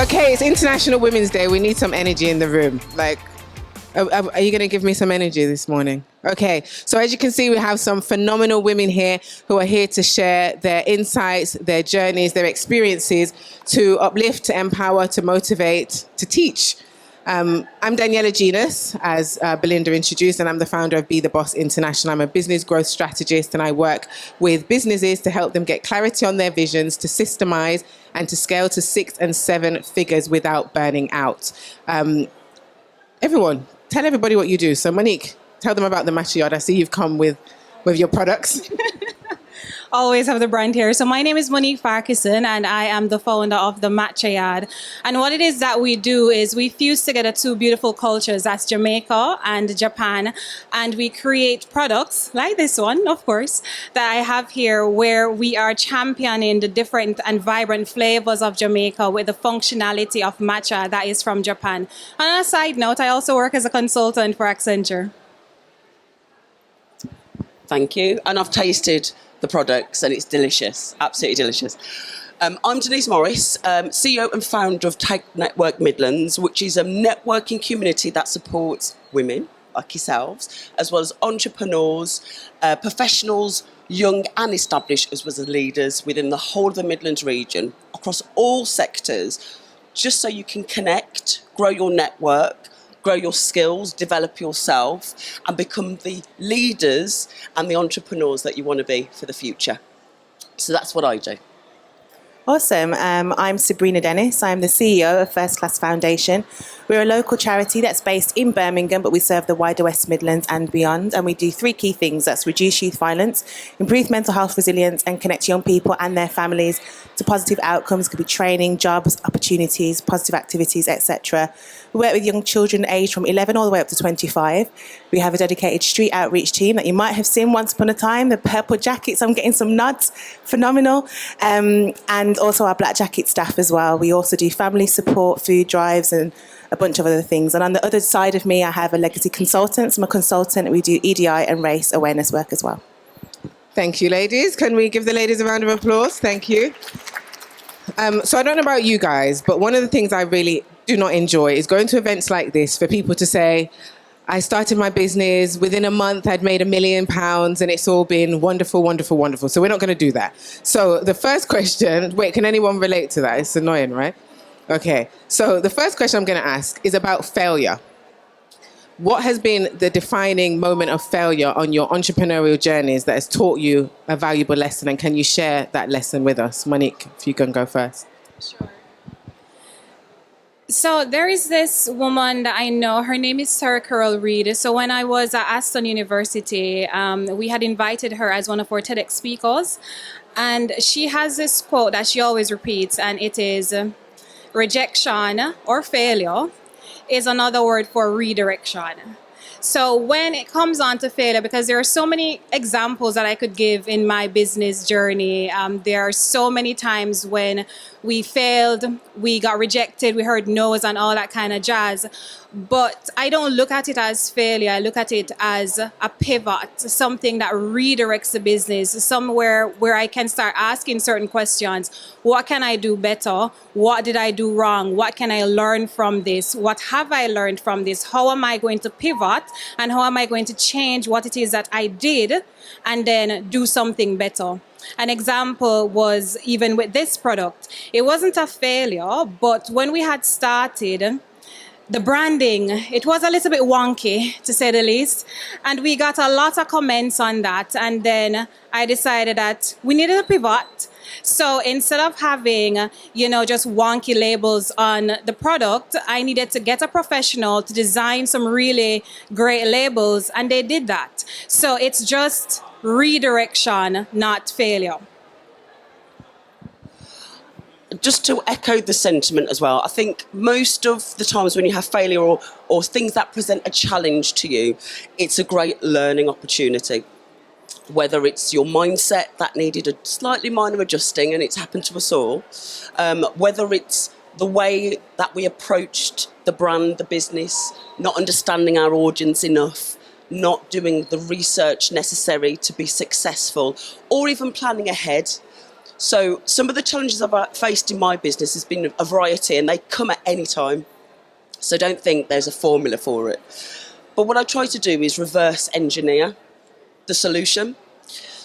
Okay, it's International Women's Day. We need some energy in the room. Like, are you going to give me some energy this morning? Okay, so as you can see, we have some phenomenal women here who are here to share their insights, their journeys, their experiences to uplift, to empower, to motivate, to teach. I'm Daniella Genas, as Belinda introduced, and I'm the founder of Be The Boss International. I'm a business growth strategist, and I work with businesses to help them get clarity on their visions, to systemize, and to scale to 6 and 7 figures without burning out. Everyone, tell everybody what you do. So Monique, tell them about the Matcha Yaad. I see you've come with your products. Always have the brand here. So my name is Monique Farquharson, and I am the founder of the Matcha Yaad. And what it is that we do is we fuse together two beautiful cultures, that's Jamaica and Japan, and we create products like this one, of course, that I have here, where we are championing the different and vibrant flavors of Jamaica with the functionality of matcha that is from Japan. And on a side note, I also work as a consultant for Accenture. Thank you. And I've tasted the products and it's delicious, absolutely delicious. I'm Denise Morris, CEO and founder of Tag Network Midlands, which is a networking community that supports women like yourselves, as well as entrepreneurs, professionals, young and established, as well as leaders within the whole of the Midlands region, across all sectors, just so you can connect, grow your network, grow your skills, develop yourself, and become the leaders and the entrepreneurs that you want to be for the future. So that's what I do. Awesome. I'm Sabrina, Denise. I'm the CEO of First Class Foundation. We're a local charity that's based in Birmingham, but we serve the wider West Midlands and beyond. And we do 3 key things. That's reduce youth violence, improve mental health resilience, and connect young people and their families to positive outcomes. Could be training, jobs, opportunities, positive activities, etc. We work with young children aged from 11 all the way up to 25. We have a dedicated street outreach team that you might have seen once upon a time. The purple jackets, I'm getting some nods. Phenomenal. And also our black jacket staff as well. We also do family support, food drives, and a bunch of other things. And on the other side of me, I have a legacy consultant. So I'm a consultant. We do EDI and race awareness work as well. Thank you, ladies. Can we give the ladies a round of applause? Thank you. So I don't know about you guys, but one of the things I really do not enjoy is going to events like this for people to say, I started my business, within a month I'd made £1 million and it's all been wonderful, wonderful, wonderful. So we're not going to do that. So the first question, wait, can anyone relate to that? It's annoying, right? Okay, so the first question I'm going to ask is about failure. What has been the defining moment of failure on your entrepreneurial journeys that has taught you a valuable lesson? And can you share that lesson with us? Monique, if you can go first. Sure. So there is this woman that I know. Her name is Sarah Carol Reed. So when I was at Aston University, we had invited her as one of our TEDx speakers. And she has this quote that she always repeats, and it is, rejection or failure is another word for redirection. So when it comes on to failure, because there are so many examples that I could give in my business journey, there are so many times when we failed, we got rejected, we heard no's and all that kind of jazz. But I don't look at it as failure. I look at it as a pivot, something that redirects the business, somewhere where I can start asking certain questions. What can I do better? What did I do wrong? What can I learn from this? What have I learned from this? How am I going to pivot? And how am I going to change what it is that I did and then do something better? An example was even with this product. It wasn't a failure, but when we had started, the branding, it was a little bit wonky, to say the least. And we got a lot of comments on that. And then I decided that we needed a pivot. So instead of having, just wonky labels on the product, I needed to get a professional to design some really great labels. And they did that. So it's just redirection, not failure. Just to echo the sentiment as well, I think most of the times when you have failure or things that present a challenge to you, it's a great learning opportunity. Whether it's your mindset that needed a slightly minor adjusting, and it's happened to us all, whether it's the way that we approached the brand, the business, not understanding our audience enough, not doing the research necessary to be successful, or even planning ahead. So some of the challenges I've faced in my business has been a variety, and they come at any time. So don't think there's a formula for it. But what I try to do is reverse engineer the solution.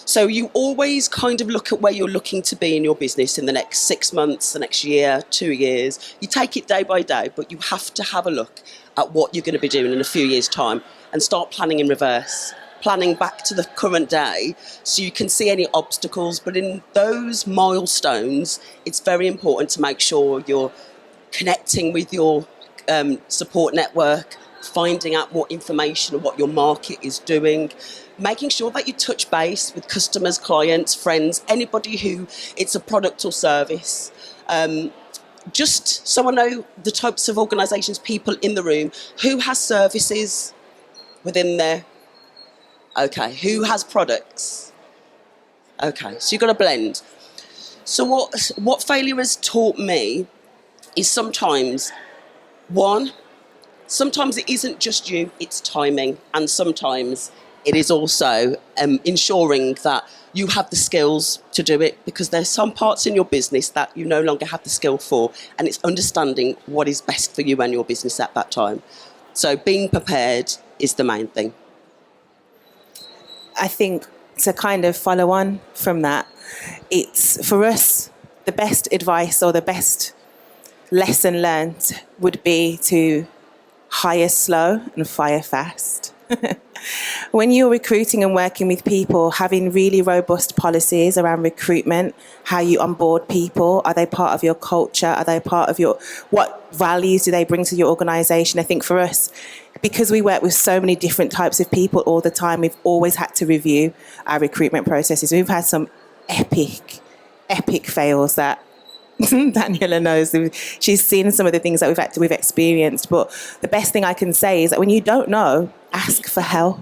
So you always kind of look at where you're looking to be in your business in the next 6 months, the next year, 2 years. You take it day by day, but you have to have a look at what you're going to be doing in a few years' time and start planning in reverse, planning back to the current day so you can see any obstacles. But in those milestones, it's very important to make sure you're connecting with your support network, finding out what information and what your market is doing, making sure that you touch base with customers, clients, friends, anybody who it's a product or service. Just so I know the types of organisations, people in the room, who has services within there? Okay, who has products? Okay, so you've got a blend. So what failure has taught me is sometimes it isn't just you, it's timing, and sometimes it is also ensuring that you have the skills to do it, because there's some parts in your business that you no longer have the skill for, and it's understanding what is best for you and your business at that time. So being prepared is the main thing. I think to kind of follow on from that, it's for us, the best advice or the best lesson learned would be to hire slow and fire fast. When you're recruiting and working with people, having really robust policies around recruitment, how you onboard people, are they part of your culture? Are they part of what values do they bring to your organisation? I think for us, because we work with so many different types of people all the time, we've always had to review our recruitment processes. We've had some epic fails that Daniella knows. She's seen some of the things that we've experienced. But the best thing I can say is that when you don't know, ask for help.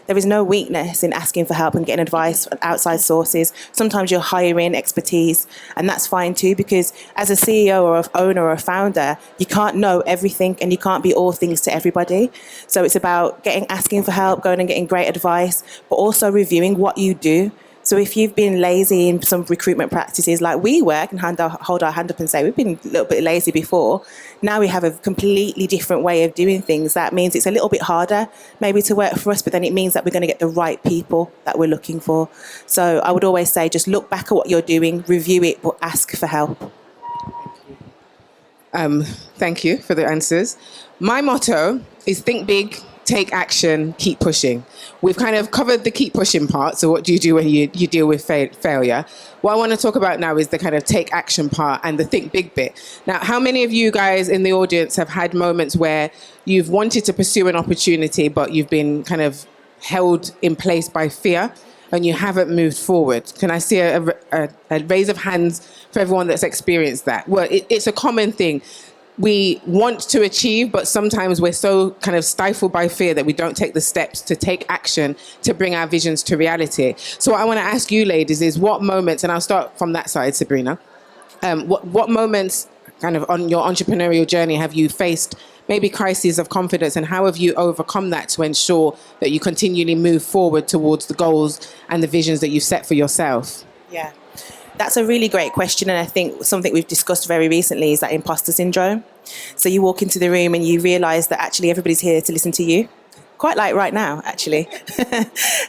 There is no weakness in asking for help and getting advice from outside sources. Sometimes you're hiring expertise, and that's fine too, because as a CEO or an owner or a founder, you can't know everything and you can't be all things to everybody. So it's about asking for help, going and getting great advice, but also reviewing what you do. So if you've been lazy in some recruitment practices, like we work and hold our hand up and say, we've been a little bit lazy before, now we have a completely different way of doing things. That means it's a little bit harder maybe to work for us, but then it means that we're going to get the right people that we're looking for. So I would always say, just look back at what you're doing, review it, but ask for help. Thank you for the answers. My motto is think big, take action, keep pushing. We've kind of covered the keep pushing part. So what do you do when you deal with failure? What I want to talk about now is the kind of take action part and the think big bit. Now, how many of you guys in the audience have had moments where you've wanted to pursue an opportunity, but you've been kind of held in place by fear and you haven't moved forward? Can I see a raise of hands for everyone that's experienced that? Well, it's a common thing. We want to achieve, but sometimes we're so kind of stifled by fear that we don't take the steps to take action to bring our visions to reality. So what I want to ask you ladies is what moments, and I'll start from that side, Sabrina, what moments kind of on your entrepreneurial journey have you faced maybe crises of confidence, and how have you overcome that to ensure that you continually move forward towards the goals and the visions that you've set for yourself? Yeah. That's a really great question, and I think something we've discussed very recently is that imposter syndrome. So you walk into the room and you realise that actually everybody's here to listen to you, quite like right now, actually.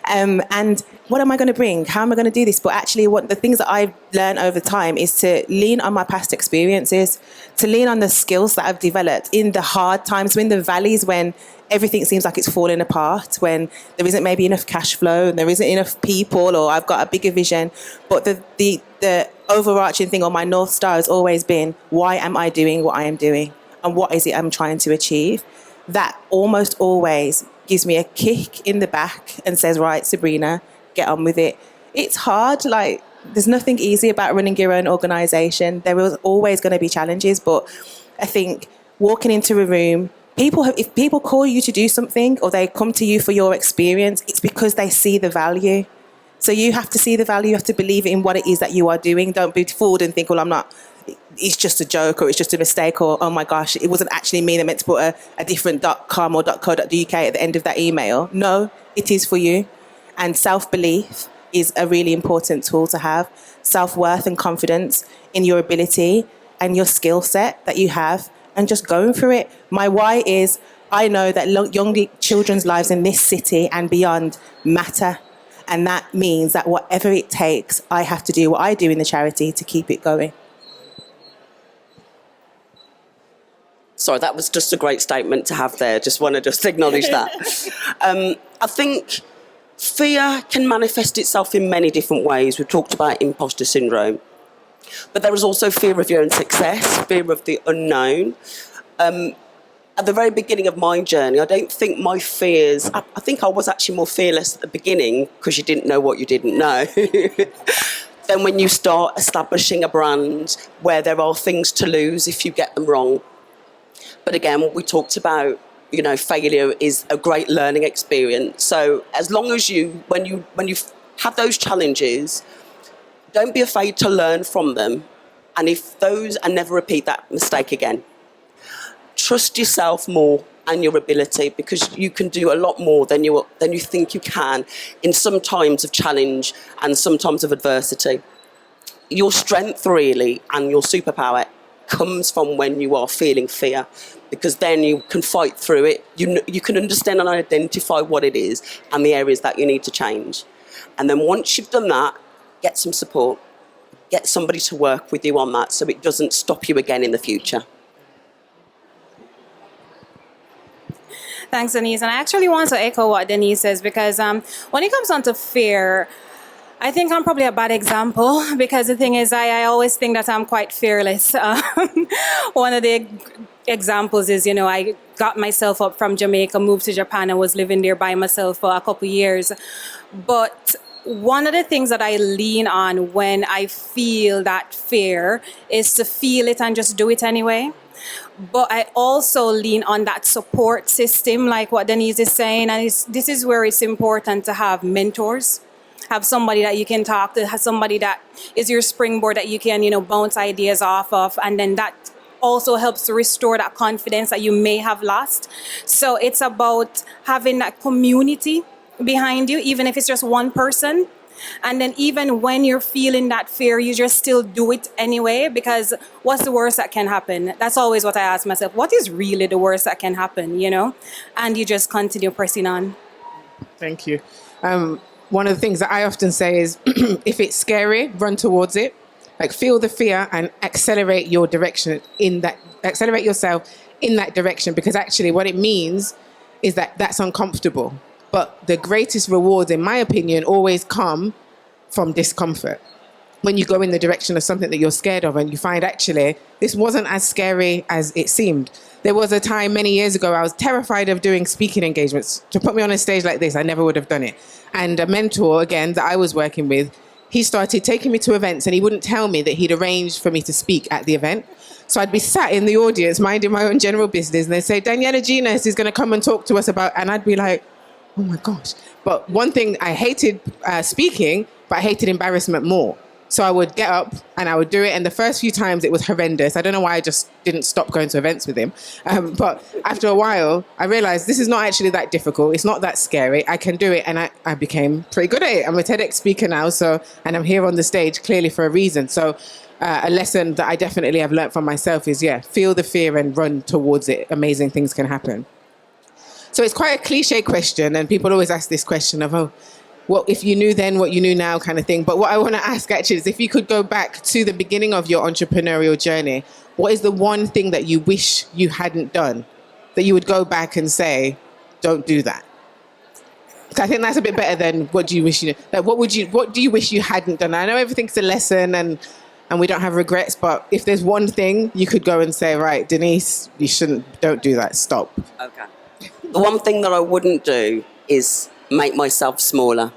And what am I going to bring? How am I going to do this? But actually, what the things that I've learned over time is to lean on my past experiences, to lean on the skills that I've developed in the hard times, in the valleys when everything seems like it's falling apart, when there isn't maybe enough cash flow and there isn't enough people, or I've got a bigger vision. But the overarching thing on my North Star has always been, why am I doing what I am doing? And what is it I'm trying to achieve? That almost always gives me a kick in the back and says, right, Sabrina, get on with it. It's hard, like there's nothing easy about running your own organisation. There is always going to be challenges, but I think walking into a room, if people call you to do something or they come to you for your experience, it's because they see the value. So you have to see the value, you have to believe in what it is that you are doing. Don't be fooled and think, well, I'm not it's just a joke or it's just a mistake or, oh my gosh, it wasn't actually me. I meant to put a different .com or .co.uk at the end of that email. No, it is for you. And self-belief is a really important tool to have. Self-worth and confidence in your ability and your skill set that you have, and just going for it. My why is, I know that young children's lives in this city and beyond matter. And that means that whatever it takes, I have to do what I do in the charity to keep it going. Sorry, that was just a great statement to have there. Just want to just acknowledge that. I think fear can manifest itself in many different ways. We've talked about imposter syndrome. But there is also fear of your own success, fear of the unknown. At the very beginning of my journey, I don't think my fears... I think I was actually more fearless at the beginning because you didn't know what you didn't know. Then when you start establishing a brand where there are things to lose if you get them wrong. But again, what we talked about, you know, failure is a great learning experience. So as long as when you have those challenges, don't be afraid to learn from them. And and never repeat that mistake again. Trust yourself more and your ability, because you can do a lot more than you think you can in some times of challenge and some times of adversity. Your strength really and your superpower comes from when you are feeling fear, because then you can fight through it. You can understand and identify what it is and the areas that you need to change. And then once you've done that, get some support. Get somebody to work with you on that so it doesn't stop you again in the future. Thanks, Denise. And I actually want to echo what Denise says, because when it comes on to fear, I think I'm probably a bad example, because the thing is, I always think that I'm quite fearless. One of the examples is, you know, I got myself up from Jamaica, moved to Japan, and was living there by myself for a couple of years. But one of the things that I lean on when I feel that fear is to feel it and just do it anyway. But I also lean on that support system, like what Denise is saying. And this is where it's important to have mentors, have somebody that you can talk to, have somebody that is your springboard that you can, you know, bounce ideas off of. And then that also helps to restore that confidence that you may have lost. So it's about having that community behind you, even if it's just one person. And then even when you're feeling that fear, you just still do it anyway, because what's the worst that can happen? That's always what I ask myself. What is really the worst that can happen, you know? And you just continue pressing on. Thank you. One of the things that I often say is, if it's scary, run towards it. Like, feel the fear and accelerate your direction accelerate yourself in that direction, because actually what it means is that that's uncomfortable. But the greatest rewards, in my opinion, always come from discomfort. When you go in the direction of something that you're scared of and you find, actually, this wasn't as scary as it seemed. There was a time many years ago I was terrified of doing speaking engagements. To put me on a stage like this, I never would have done it. And a mentor, again, that I was working with, he started taking me to events and he wouldn't tell me that he'd arranged for me to speak at the event. So I'd be sat in the audience minding my own general business, and they'd say, Daniella Genas is going to come and talk to us about, and I'd be like, oh my gosh. But one thing, I hated speaking, but I hated embarrassment more. So I would get up and I would do it. And the first few times it was horrendous. I don't know why I just didn't stop going to events with him. But after a while, I realized this is not actually that difficult. It's not that scary. I can do it. And I became pretty good at it. I'm a TEDx speaker now. And I'm here on the stage clearly for a reason. So a lesson that I definitely have learned from myself is, feel the fear and run towards it. Amazing things can happen. So it's quite a cliche question, and people always ask this question of, what if you knew then what you knew now, kind of thing. But what I want to ask actually is, if you could go back to the beginning of your entrepreneurial journey, what is the one thing that you wish you hadn't done, that you would go back and say, don't do that? I think that's a bit better than what do you wish you knew. Like, what do you wish you hadn't done? I know everything's a lesson and we don't have regrets, but if there's one thing you could go and say, right, Denise, don't do that, stop. Okay. The one thing that I wouldn't do is make myself smaller.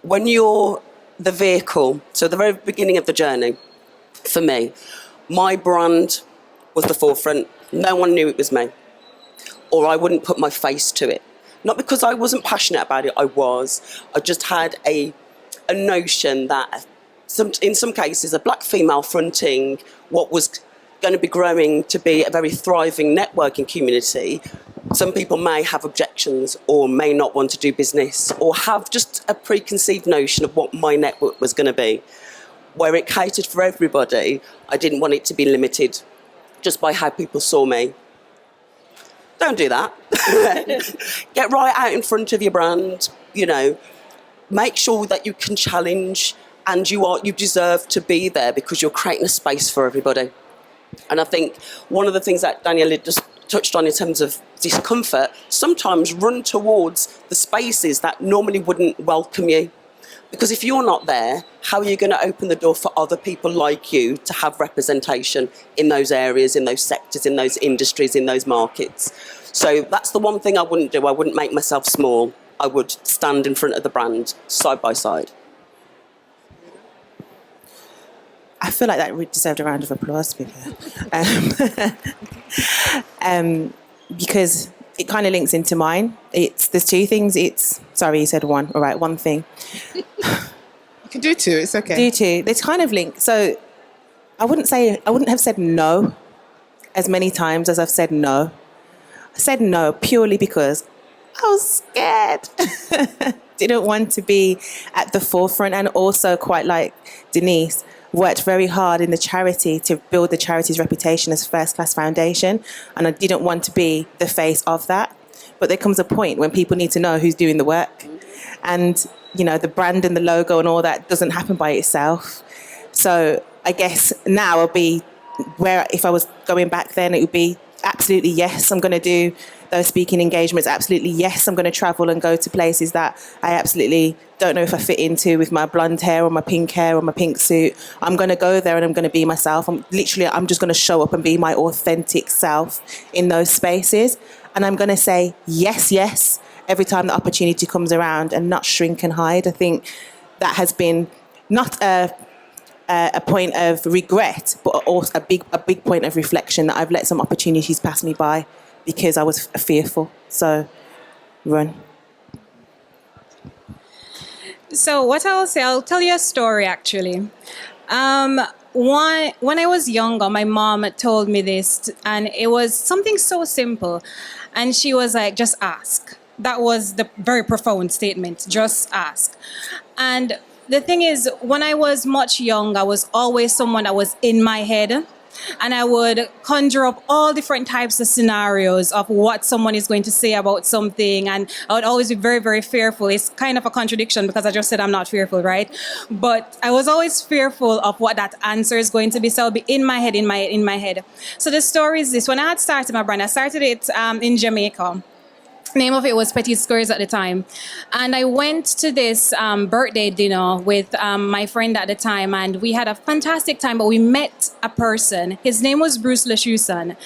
When you're the vehicle, so the very beginning of the journey, for me, my brand was the forefront. No one knew it was me, or I wouldn't put my face to it. Not because I wasn't passionate about it, I was. I just had a notion that in some cases, a black female fronting what was going to be growing to be a very thriving networking community, some people may have objections or may not want to do business or have just a preconceived notion of what my network was going to be. Where it catered for everybody, I didn't want it to be limited just by how people saw me. Don't do that. Get right out in front of your brand, you know. Make sure that you can challenge and you deserve to be there because you're creating a space for everybody. And I think one of the things that Daniella just touched on in terms of discomfort, sometimes run towards the spaces that normally wouldn't welcome you. Because if you're not there, how are you going to open the door for other people like you to have representation in those areas, in those sectors, in those industries, in those markets? So that's the one thing I wouldn't do. I wouldn't make myself small. I would stand in front of the brand side by side. I feel like that deserved a round of applause, to be fair. Because it kind of links into mine. There's two things. Sorry, you said one. All right, one thing. You can do two, it's okay. Do two. There's kind of linked. So I wouldn't have said no as many times as I've said no. I said no purely because I was scared. Didn't want to be at the forefront, and also, quite like Denise, worked very hard in the charity to build the charity's reputation as first-class foundation, and I didn't want to be the face of that. But there comes a point when people need to know who's doing the work, and you know, the brand and the logo and all that doesn't happen by itself. So I guess now I'll be where, if I was going back then, it would be absolutely yes, I'm going to do those speaking engagements. Absolutely yes, I'm going to travel and go to places that I absolutely don't know if I fit into with my blonde hair or my pink suit. I'm going to go there and I'm going to be myself. I'm just going to show up and be my authentic self in those spaces. And I'm going to say yes every time the opportunity comes around and not shrink and hide. I think that has been not a point of regret, but also a big point of reflection, that I've let some opportunities pass me by because I was fearful. So, run. So what I'll say, I'll tell you a story actually. When I was younger, my mom told me this, and it was something so simple. And she was like, just ask. That was the very profound statement, just ask. And the thing is, when I was much younger, I was always someone that was in my head. And I would conjure up all different types of scenarios of what someone is going to say about something. And I would always be very, very fearful. It's kind of a contradiction because I just said I'm not fearful, right? But I was always fearful of what that answer is going to be. So I'll be in my head. So the story is this. When I had started my brand, I started it in Jamaica. Name of it was Petit Squares at the time. And I went to this birthday dinner with my friend at the time, and we had a fantastic time, but we met a person. His name was Bruce Leshuson.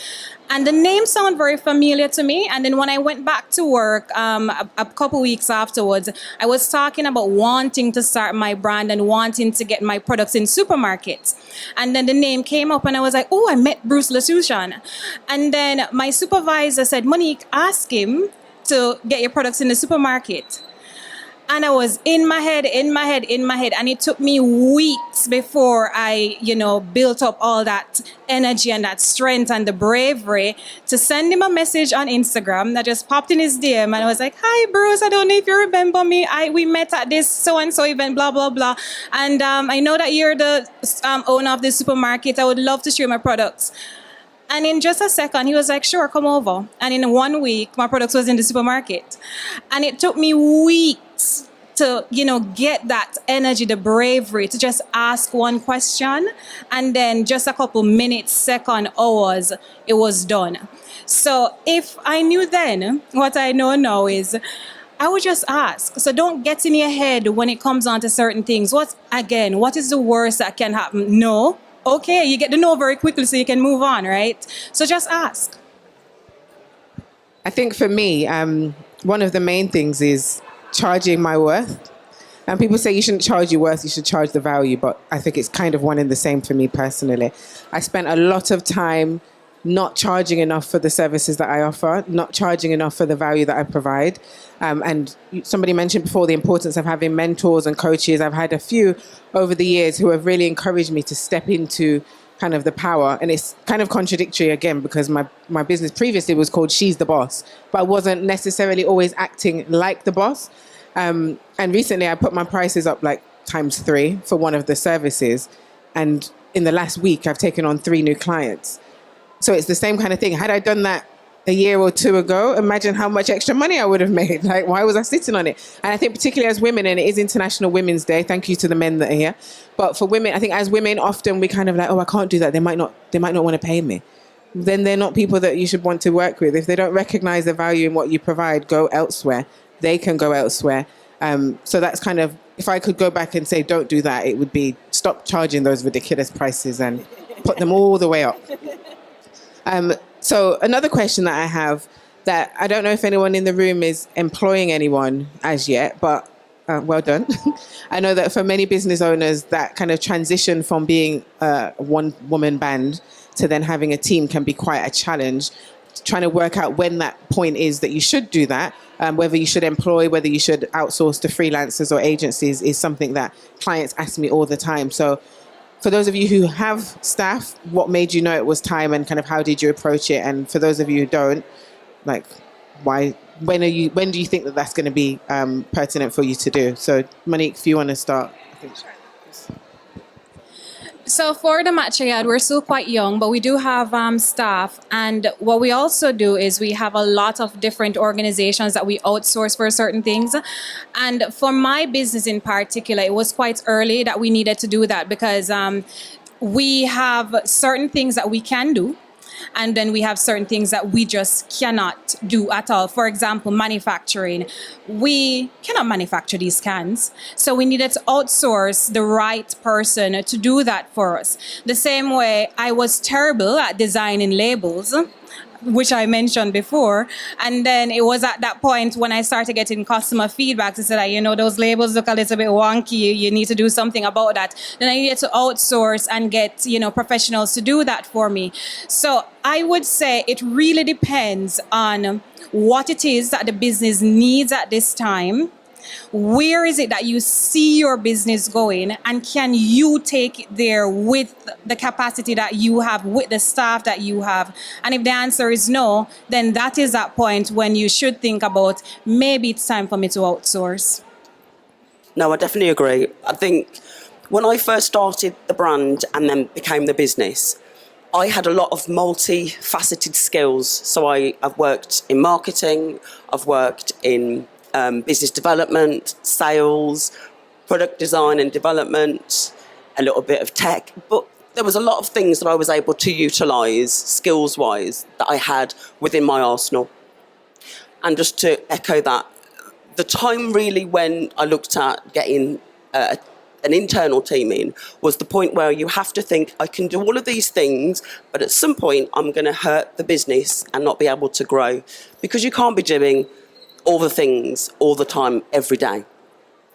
And the name sounded very familiar to me. And then when I went back to work a couple weeks afterwards, I was talking about wanting to start my brand and wanting to get my products in supermarkets. And then the name came up and I was like, oh, I met Bruce Leshuson. And then my supervisor said, Monique, ask him to get your products in the supermarket. And I was in my head. And it took me weeks before I, built up all that energy and that strength and the bravery to send him a message on Instagram that just popped in his DM. And I was like, hi, Bruce, I don't know if you remember me. We met at this so-and-so event, blah, blah, blah. And I know that you're the owner of this supermarket. I would love to share my products. And in just a second, he was like, sure, come over. And in 1 week, my products was in the supermarket. And it took me weeks to, get that energy, the bravery to just ask one question. And then just a couple minutes, second, hours, it was done. So if I knew then, what I know now is, I would just ask. So don't get in your head when it comes on to certain things. What is the worst that can happen? No. Okay, you get to know very quickly so you can move on, right? So just ask. I think for me, one of the main things is charging my worth. And people say you shouldn't charge your worth, you should charge the value. But I think it's kind of one and the same for me personally. I spent a lot of time not charging enough for the services that I offer, not charging enough for the value that I provide. And somebody mentioned before the importance of having mentors and coaches. I've had a few over the years who have really encouraged me to step into kind of the power. And it's kind of contradictory again, because my business previously was called She's the Boss, but I wasn't necessarily always acting like the boss. And recently I put my prices up like ×3 for one of the services. And in the last week, I've taken on 3 new clients. So it's the same kind of thing. Had I done that a year or 2 ago, imagine how much extra money I would have made. Like, why was I sitting on it? And I think particularly as women, and it is International Women's Day, thank you to the men that are here. But for women, I think as women, often we kind of like, oh, I can't do that. They might not want to pay me. Then they're not people that you should want to work with. If they don't recognize the value in what you provide, go elsewhere. They can go elsewhere. So that's kind of, if I could go back and say, don't do that, it would be stop charging those ridiculous prices and put them all the way up. So another question that I have, that I don't know if anyone in the room is employing anyone as yet, but well done. I know that for many business owners, that kind of transition from being a one-woman band to then having a team can be quite a challenge. Trying to work out when that point is that you should do that, whether you should employ, whether you should outsource to freelancers or agencies, is something that clients ask me all the time. So for those of you who have staff, what made you know it was time, and kind of how did you approach it? And for those of you who don't, like, when do you think that that's going to be pertinent for you to do? So Monique, if you want to start. I think. So for the Matcha Yaad, we're still quite young, but we do have staff. And what we also do is we have a lot of different organizations that we outsource for certain things. And for my business in particular, it was quite early that we needed to do that, because we have certain things that we can do. And then we have certain things that we just cannot do at all. For example, manufacturing. We cannot manufacture these cans. So we needed to outsource the right person to do that for us. The same way I was terrible at designing labels, which I mentioned before. And then it was at that point when I started getting customer feedback to say that, those labels look a little bit wonky. You need to do something about that. Then I needed to outsource and get, professionals to do that for me. So I would say it really depends on what it is that the business needs at this time. Where is it that you see your business going, and can you take it there with the capacity that you have, with the staff that you have? And if the answer is no, then that is that point when you should think about, maybe it's time for me to outsource. No, I definitely agree. I think when I first started the brand and then became the business, I had a lot of multifaceted skills. So I've worked in marketing, I've worked in business development, sales, product design and development, a little bit of tech. But there was a lot of things that I was able to utilise skills-wise that I had within my arsenal. And just to echo that, the time really when I looked at getting an internal team in was the point where you have to think, I can do all of these things, but at some point I'm going to hurt the business and not be able to grow, because you can't be doing all the things all the time every day,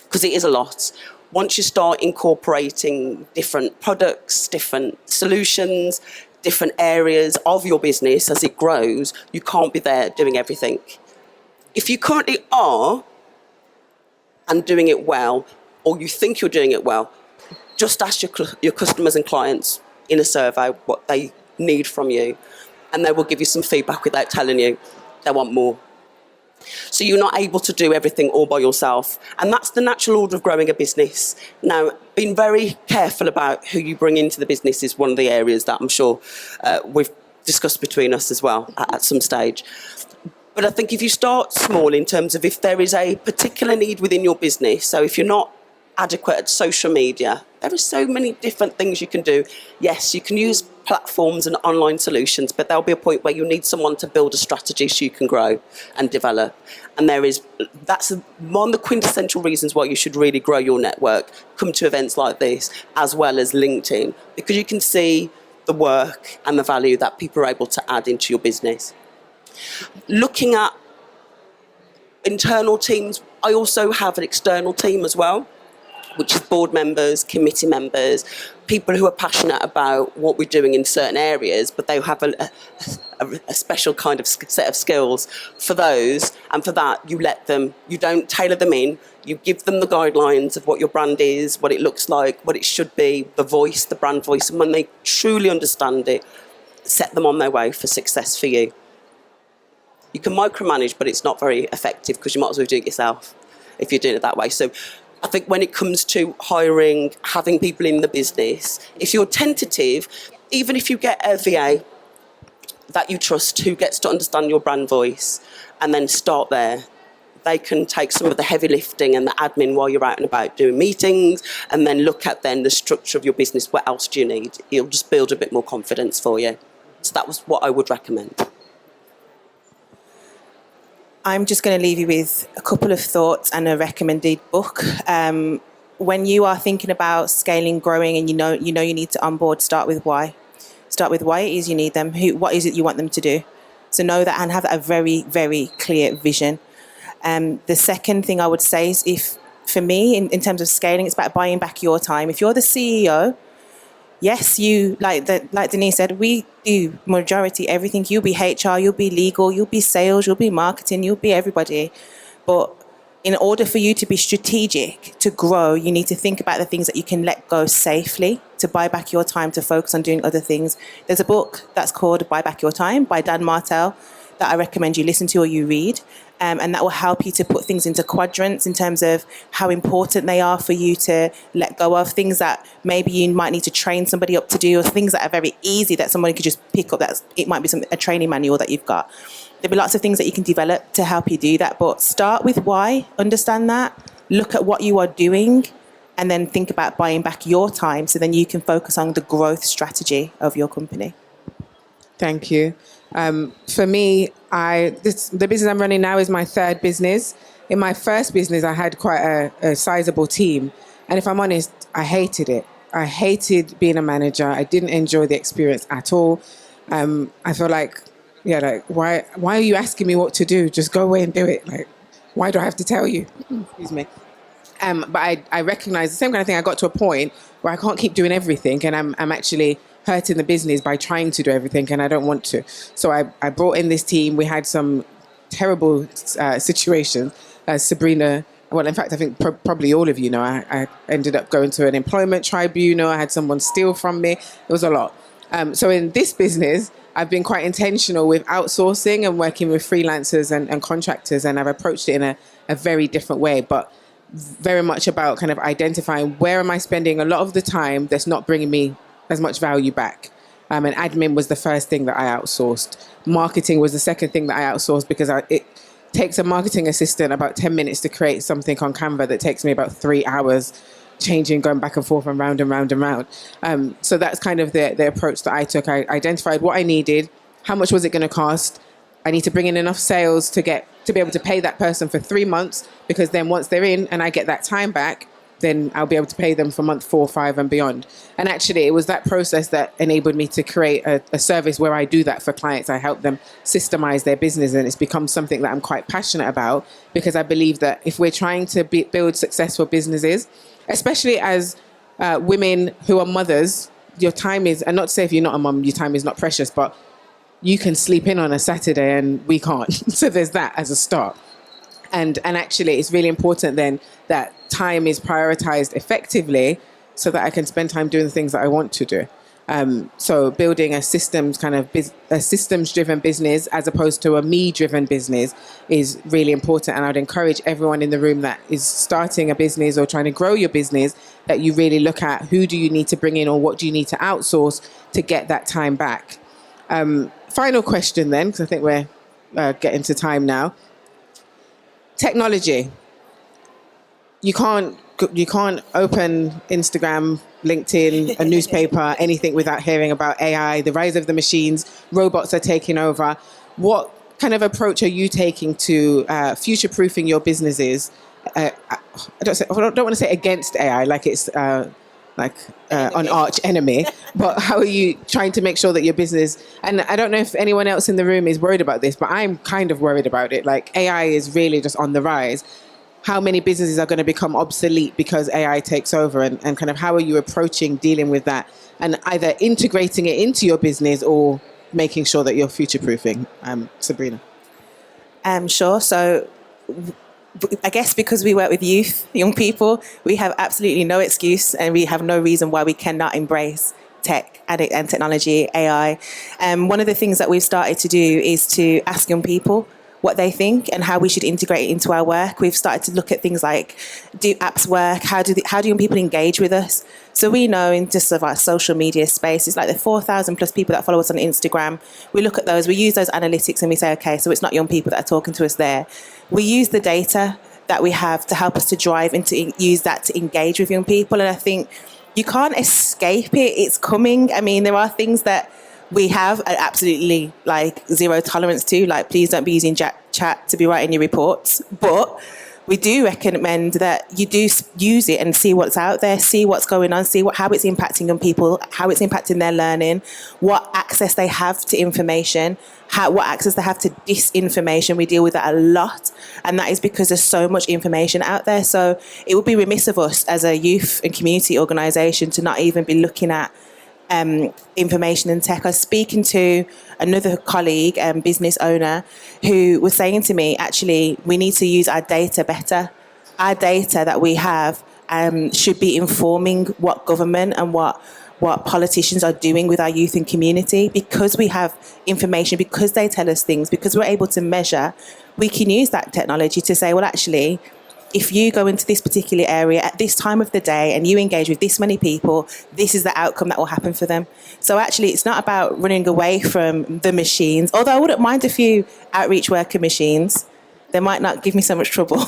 because it is a lot. Once you start incorporating different products, different solutions, different areas of your business as it grows, you can't be there doing everything. If you currently are and doing it well, or you think you're doing it well, just ask your customers and clients in a survey what they need from you, and they will give you some feedback without telling you they want more. So you're not able to do everything all by yourself. And that's the natural order of growing a business. Now, being very careful about who you bring into the business is one of the areas that I'm sure we've discussed between us as well at some stage. But I think if you start small in terms of if there is a particular need within your business, so if you're not adequate at social media, there are so many different things you can do. Yes, you can use platforms and online solutions, but there'll be a point where you need someone to build a strategy so you can grow and develop. And that's one of the quintessential reasons why you should really grow your network, come to events like this, as well as LinkedIn, because you can see the work and the value that people are able to add into your business. Looking at internal teams, I also have an external team as well. which is board members, committee members, people who are passionate about what we're doing in certain areas, but they have a special kind of set of skills for those. And for that, you don't tailor them in, you give them the guidelines of what your brand is, what it looks like, what it should be, the voice, the brand voice. And when they truly understand it, set them on their way for success for you. You can micromanage, but it's not very effective because you might as well do it yourself if you're doing it that way. So I think when it comes to hiring, having people in the business, if you're tentative, even if you get a VA that you trust who gets to understand your brand voice and then start there, they can take some of the heavy lifting and the admin while you're out and about doing meetings, and then look at then the structure of your business. What else do you need? It'll just build a bit more confidence for you. So that was what I would recommend. I'm just going to leave you with a couple of thoughts and a recommended book. When you are thinking about scaling, growing, and you know you need to onboard, start with why. Start with why it is you need them. What is it you want them to do? So know that and have a very, very clear vision. The second thing I would say is, if for me, in terms of scaling, it's about buying back your time. If you're the CEO, yes, you like Denise said, we do majority everything. You'll be HR, you'll be legal, you'll be sales, you'll be marketing, you'll be everybody. But in order for you to be strategic, to grow, you need to think about the things that you can let go safely, to buy back your time, to focus on doing other things. There's a book that's called Buy Back Your Time by Dan Martell that I recommend you listen to or you read. And that will help you to put things into quadrants in terms of how important they are for you to let go of, things that maybe you might need to train somebody up to do, or things that are very easy that somebody could just pick up. It might be a training manual that you've got. There'll be lots of things that you can develop to help you do that, but start with why, understand that, look at what you are doing, and then think about buying back your time so then you can focus on the growth strategy of your company. Thank you. For me, the business I'm running now is my third business. In my first business, I had quite a sizable team. And if I'm honest, I hated it. I hated being a manager. I didn't enjoy the experience at all. I feel like, why are you asking me what to do? Just go away and do it. Like, why do I have to tell you? Excuse me. But I recognize the same kind of thing. I got to a point where I can't keep doing everything, and I'm actually hurting the business by trying to do everything, and I don't want to. So I brought in this team. We had some terrible situations. Sabrina, well, in fact, I think probably all of you know, I ended up going to an employment tribunal. I had someone steal from me. It was a lot. So in this business, I've been quite intentional with outsourcing and working with freelancers and contractors, and I've approached it in a very different way, but very much about kind of identifying where am I spending a lot of the time that's not bringing me as much value back. And admin was the first thing that I outsourced. Marketing was the second thing that I outsourced, because it takes a marketing assistant about 10 minutes to create something on Canva that takes me about 3 hours, changing, going back and forth and round and round and round. So that's kind of the approach that I took. I identified what I needed, how much was it going to cost. I need to bring in enough sales to be able to pay that person for 3 months, because then once they're in and I get that time back, then I'll be able to pay them for month 4, 5 and beyond. And actually, it was that process that enabled me to create a service where I do that for clients. I help them systemize their business, and it's become something that I'm quite passionate about, because I believe that if we're trying to build successful businesses, especially as women who are mothers, your time is, and not to say if you're not a mum, your time is not precious, but you can sleep in on a Saturday and we can't. So there's that as a start. And actually, it's really important then that time is prioritized effectively so that I can spend time doing the things that I want to do. So building a systems-driven business as opposed to a me-driven business is really important. And I'd encourage everyone in the room that is starting a business or trying to grow your business, that you really look at who do you need to bring in or what do you need to outsource to get that time back. Final question then, because I think we're getting to time now. Technology. You can't open Instagram, LinkedIn, a newspaper, anything without hearing about AI, the rise of the machines, robots are taking over. What kind of approach are you taking to future-proofing your businesses? I don't want to say against AI, like it's an arch enemy, but how are you trying to make sure that your business, and I don't know if anyone else in the room is worried about this, but I'm kind of worried about it. Like, AI is really just on the rise. how many businesses are going to become obsolete because AI takes over, and kind of how are you approaching dealing with that and either integrating it into your business or making sure that you're future-proofing? Sabrina. Sure. So I guess because we work with youth, young people, we have absolutely no excuse and we have no reason why we cannot embrace tech and technology, AI. One of the things that we've started to do is to ask young people what they think and how we should integrate it into our work. We've started to look at things like, do apps work? How do young people engage with us? So we know in just of our social media space, it's like the 4,000 plus people that follow us on Instagram. We look at those, we use those analytics and we say, okay, so it's not young people that are talking to us there. We use the data that we have to help us to drive and to use that to engage with young people. And I think you can't escape it. It's coming. I mean, there are things that we have absolutely like zero tolerance to, like please don't be using chat to be writing your reports. But we do recommend that you do use it and see what's out there, see what's going on, see how it's impacting on people, how it's impacting their learning, what access they have to information, what access they have to disinformation. We deal with that a lot. And that is because there's so much information out there. So it would be remiss of us as a youth and community organisation to not even be looking at information and tech. I was speaking to another colleague, business owner, who was saying to me, actually, we need to use our data better. Our data that we have should be informing what government and what politicians are doing with our youth and community. Because we have information, because they tell us things, because we're able to measure, we can use that technology to say, well, actually, if you go into this particular area at this time of the day and you engage with this many people, this is the outcome that will happen for them. So actually, it's not about running away from the machines, although I wouldn't mind a few outreach worker machines. They might not give me so much trouble.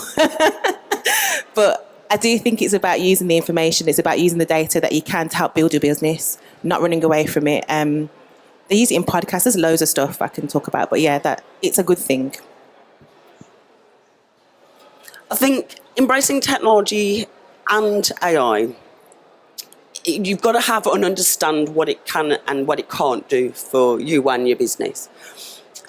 But I do think it's about using the information. It's about using the data that you can to help build your business, not running away from it. They use it in podcasts. There's loads of stuff I can talk about. But yeah, it's a good thing. I think embracing technology and AI, you've got to have and understand what it can and what it can't do for you and your business.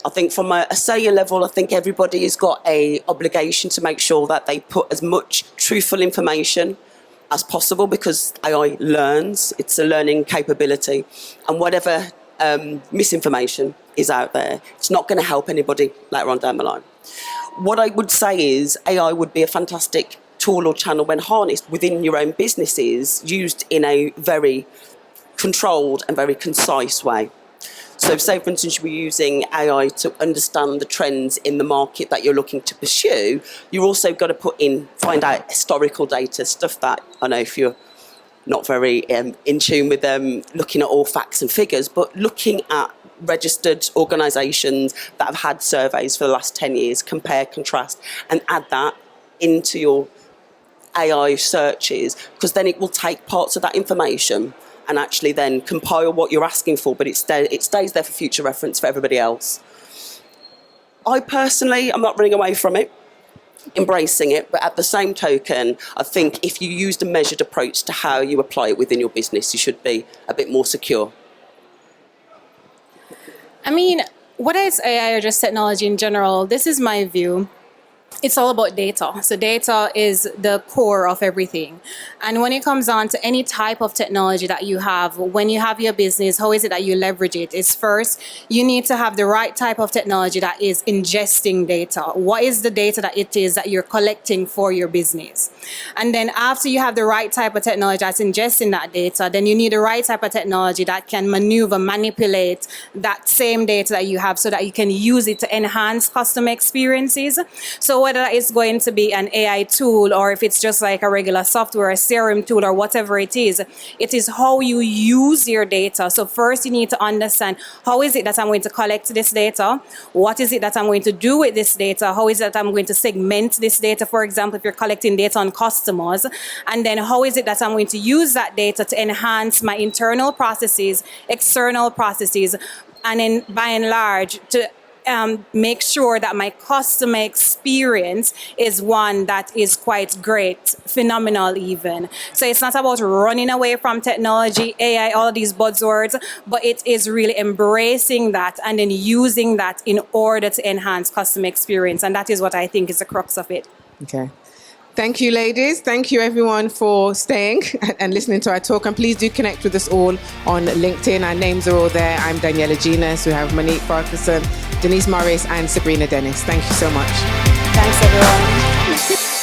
I think from a cellular level, I think everybody has got an obligation to make sure that they put as much truthful information as possible, because AI learns. It's a learning capability. And whatever misinformation is out there, it's not going to help anybody later on down the line. What I would say is AI would be a fantastic tool or channel when harnessed within your own businesses, used in a very controlled and very concise way. So say, for instance, you're using AI to understand the trends in the market that you're looking to pursue. You've also got to find out historical data, stuff that, I know if you're not very in tune with them, looking at all facts and figures, but looking at registered organisations that have had surveys for the last 10 years, compare, contrast, and add that into your AI searches, because then it will take parts of that information and actually then compile what you're asking for, but it stays there for future reference for everybody else. I personally, I'm not running away from it, embracing it, but at the same token, I think if you used a measured approach to how you apply it within your business, you should be a bit more secure. I mean, whether it's AI or just technology in general, this is my view. It's all about data. So data is the core of everything. And when it comes on to any type of technology that you have, when you have your business, how is it that you leverage it? Is first, you need to have the right type of technology that is ingesting data. What is the data that it is that you're collecting for your business? And then after you have the right type of technology that's ingesting that data, then you need the right type of technology that can manipulate that same data that you have so that you can use it to enhance customer experiences. So whether it's going to be an AI tool or if it's just like a regular software, a CRM tool or whatever it is how you use your data. So first you need to understand, how is it that I'm going to collect this data? What is it that I'm going to do with this data? How is it that I'm going to segment this data? For example, if you're collecting data on customers, and then how is it that I'm going to use that data to enhance my internal processes, external processes, and then by and large to make sure that my customer experience is one that is quite great, phenomenal even. So it's not about running away from technology, AI, all of these buzzwords, but it is really embracing that and then using that in order to enhance customer experience. And that is what I think is the crux of it. Okay. Thank you, ladies. Thank you, everyone, for staying and listening to our talk. And please do connect with us all on LinkedIn. Our names are all there. I'm Daniella Genas. We have Monique Farquharson, Denise Morris, and Sabrina Dennis. Thank you so much. Thanks, everyone.